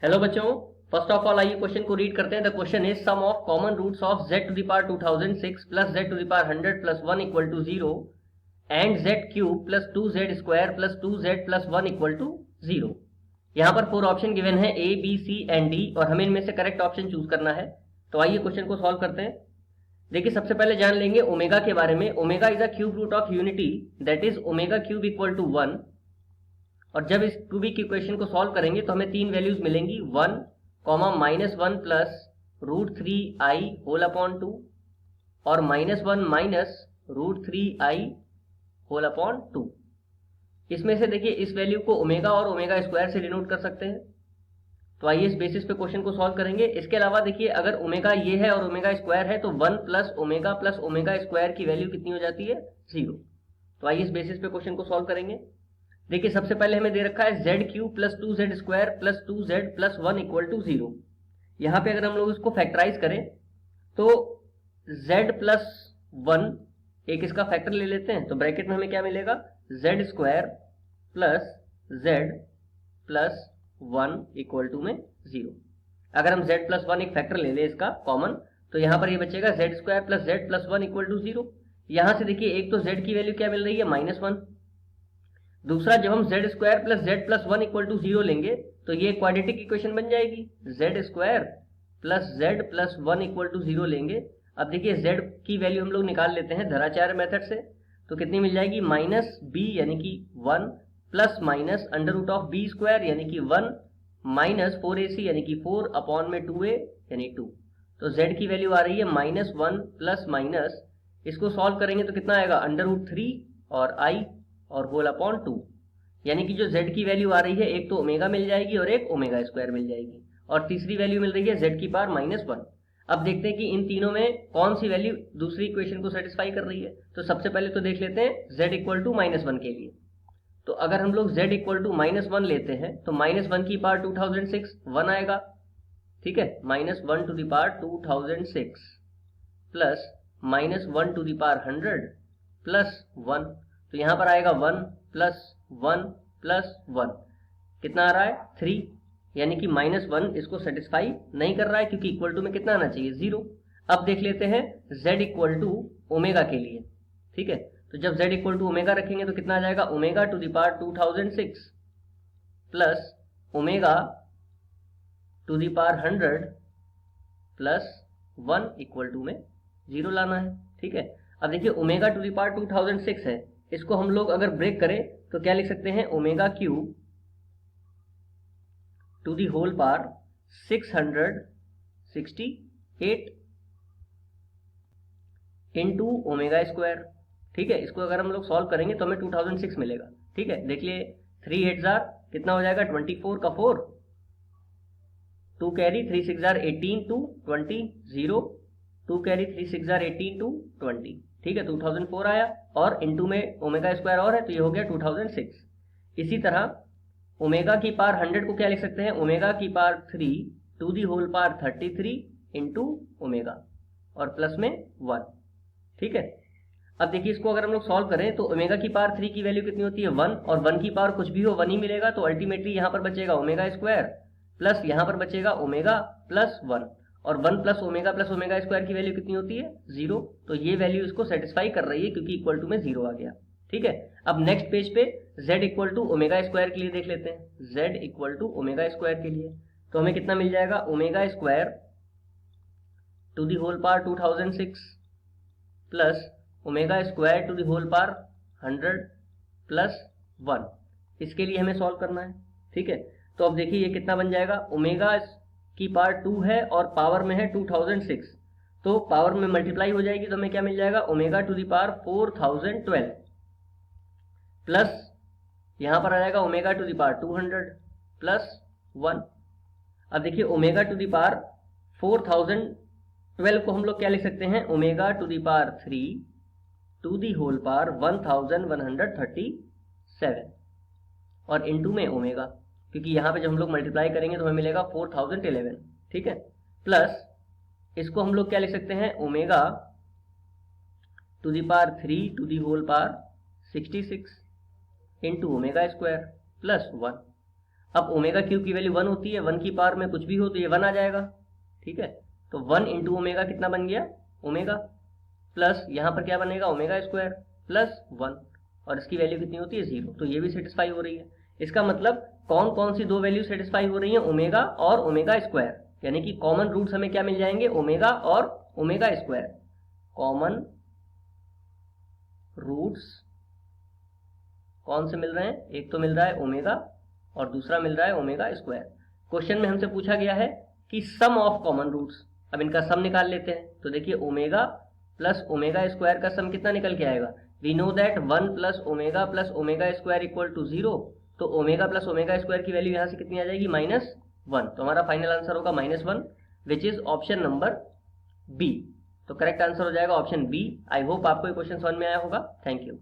Hello बच्चों, first of all आइए question को रीड करते हैं। The question is sum of common roots of z to the power 2006 plus z to the power 100 plus 1 equal to 0 and z cube plus 2z square plus 2z plus 1 equal to 0। यहाँ पर 4 option given है A, B, C and D और हमें इनमें से correct option choose करना है। तो आइए क्वेश्चन को सॉल्व करते हैं। देखिए, सबसे पहले जान लेंगे ओमेगा के बारे में। Omega is a cube root of unity, that is omega cube equal to 1। और जब इस क्यूबिक इक्वेशन को सॉल्व करेंगे तो हमें तीन वैल्यूज मिलेंगी, 1, -1 प्लस √3i होल अपॉन 2 और -1 माइनस √3i होल अपॉन 2। इसमें से देखिए इस वैल्यू को ओमेगा और ओमेगा स्क्वायर से डिनोट कर सकते हैं। तो आइए इस बेसिस पे क्वेश्चन को सॉल्व करेंगे। इसके अलावा देखिए, अगर ओमेगा ये है और ओमेगा स्क्वायर है तो 1 प्लस ओमेगा स्क्वायर की वैल्यू कितनी हो जाती है, 0। तो आइए इस बेसिस पे क्वेश्चन को सॉल्व करेंगे। देखिए, सबसे पहले हमें दे रखा है z cube plus 2z square plus 2z plus 1 equal to 0। यहाँ पे अगर हम लोग इसको फैक्टराइज करें तो z प्लस 1 एक इसका फैक्टर ले लेते हैं, तो ब्रैकेट में हमें क्या मिलेगा, z square plus z plus 1 equal to में 0। अगर हम z प्लस 1 एक फैक्टर ले लें इसका कॉमन, तो यहाँ पर ये बचेगा z square plus z plus 1 equal to 0। यहाँ से देखिए, एक तो z की वैल्यू क्या मिल रही है, -1। दूसरा, जब हम z square plus z plus 1 equal to 0 लेंगे तो ये क्वाड्रेटिक इक्वेशन बन जाएगी। z square plus z plus 1 equal to 0 लेंगे। अब देखिए, z की वैल्यू हम लोग निकाल लेते हैं धराचार्य मेथड से, तो कितनी मिल जाएगी, -b यानी कि 1 plus minus under root of b square यानी कि 1 माइनस 4ac यानी कि 4 अपॉन में 2a यानी 2। तो z की वैल्यू आ रही है -1 प्लस माइनस, इसको सॉल्व करेंगे तो कितना आएगा, √3 और i और होल अपॉन 2। यानी कि जो z की वैल्यू आ रही है, एक तो ओमेगा मिल जाएगी और एक ओमेगा स्क्वायर मिल जाएगी, और तीसरी वैल्यू मिल रही है z की पावर -1। अब देखते हैं कि इन तीनों में कौन सी वैल्यू दूसरी इक्वेशन को सेटिस्फाई कर रही है। तो सबसे पहले तो देख लेते हैं z इक्वल टू -1 के लिए। तो अगर हम लोग z इक्वल टू -1 लेते हैं तो -1 की पावर 2006 1 आएगा, ठीक है, -1 to the power 2006 plus -1 to the power 100 plus 1। तो यहाँ पर आएगा 1 प्लस 1 प्लस 1, कितना आ रहा है, 3। यानी कि -1 इसको सेटिस्फाई नहीं कर रहा है, क्योंकि इक्वल टू में कितना आना चाहिए, 0। अब देख लेते हैं z इक्वल टू ओमेगा के लिए, ठीक है। तो जब z इक्वल टू ओमेगा रखेंगे तो कितना आ जाएगा, omega to the power 2006 plus omega to the power 100 plus 1 equal to में 0 लाना है, ठीक है। अब देखिए, ओमेगा टू द पावर 2006 है, इसको हम लोग अगर ब्रेक करें तो क्या लिख सकते हैं, omega cube to the whole power 668 into omega square, ठीक है। इसको अगर हम लोग सॉल्व करेंगे तो हमें 2006 मिलेगा, ठीक है। देख लिए, 3 8 जार कितना हो जाएगा, 24 का 4, 2 कैरी 3 6 जार 18 टू 20 0, 2 कैरी 3 6 जार 18 टू 20, ठीक है, 2004 आया और इनटू में ओमेगा स्क्वायर और है तो ये हो गया 2006। इसी तरह ओमेगा की पावर 100 को क्या लिख सकते हैं, ओमेगा की power 3 to the whole power 33 into omega और प्लस में 1, ठीक है। अब देखिए, इसको अगर हम लोग सॉल्व करें तो ओमेगा की पावर 3 की वैल्यू कितनी होती है, 1, और 1 की पावर कुछ भी हो 1 ही मिलेगा, तो अल्टीमेटली यहाँ पर बचेगा ओमेगा स्क्वायर प्लस यहाँ पर बचेगा ओमेगा प्लस 1, और 1 प्लस ओमेगा स्क्वायर की वैल्यू कितनी होती है, 0। तो ये वैल्यू इसको सेटिस्फाई कर रही है क्योंकि इक्वल टू में 0 आ गया, ठीक है। अब नेक्स्ट पेज पे z equal to omega square के लिए देख लेते हैं। z equal to omega square के लिए तो हमें कितना मिल जाएगा, omega square to the whole power 2006 plus omega square to the whole power 100 plus 1। इसके लिए हमें सॉल्व करना है, ठीक है। तो अब देखिए ये कितना बन जाएगा, ओमेगा की पावर 2 है और पावर में है 2006, तो पावर में मल्टीप्लाई हो जाएगी तो हमें क्या मिल जाएगा, omega to the power 4012 plus यहाँ पर आ जाएगा omega to the power 200 plus 1। अब देखिए, ओमेगा टू दी पावर 4012 को हम लोग क्या लिख सकते हैं, omega to the power 3 to the whole power 1137 और इनटू में ओमेगा, क्योंकि यहाँ पे जब हम लोग मल्टीप्लाई करेंगे तो हमें मिलेगा 4011, ठीक है। प्लस इसको हम लोग क्या लिख सकते हैं, omega to the power 3 to the whole power 66 into omega square plus 1। अब ओमेगा क्यूब की वैल्यू 1 होती है, 1 की पावर में कुछ भी हो तो ये 1 आ जाएगा, ठीक है। तो 1 इंटू ओमेगा कितना बन गया, ओमेगा, प्लस यहाँ पर क्या बनेगा, ओमेगा स्क्वायर प्लस 1, और इसकी वैल्यू कितनी होती है, 0। तो ये भी सेटिस्फाई हो रही है। इसका मतलब कौन कौन सी दो वैल्यू सेटिस्फाई हो रही है, ओमेगा और ओमेगा स्क्वायर, यानी कि कॉमन रूट्स हमें क्या मिल जाएंगे, ओमेगा और ओमेगा स्क्वायर। कॉमन रूट्स कौन से मिल रहे हैं, एक तो मिल रहा है ओमेगा और दूसरा मिल रहा है ओमेगा स्क्वायर। क्वेश्चन में हमसे पूछा गया है कि सम ऑफ कॉमन रूट्स, अब इनका सम निकाल लेते हैं। तो देखिए ओमेगा प्लस ओमेगा स्क्वायर का सम कितना निकल के आएगा, we know that 1 plus omega square equal to 0। तो ओमेगा प्लस ओमेगा स्क्वायर की वैल्यू यहाँ से कितनी आ जाएगी, -1। तो हमारा फाइनल आंसर होगा -1, which is option number B. तो करेक्ट आंसर हो जाएगा ऑप्शन बी। आई होप आपको ये क्वेश्चन समझ में आया होगा। Thank you.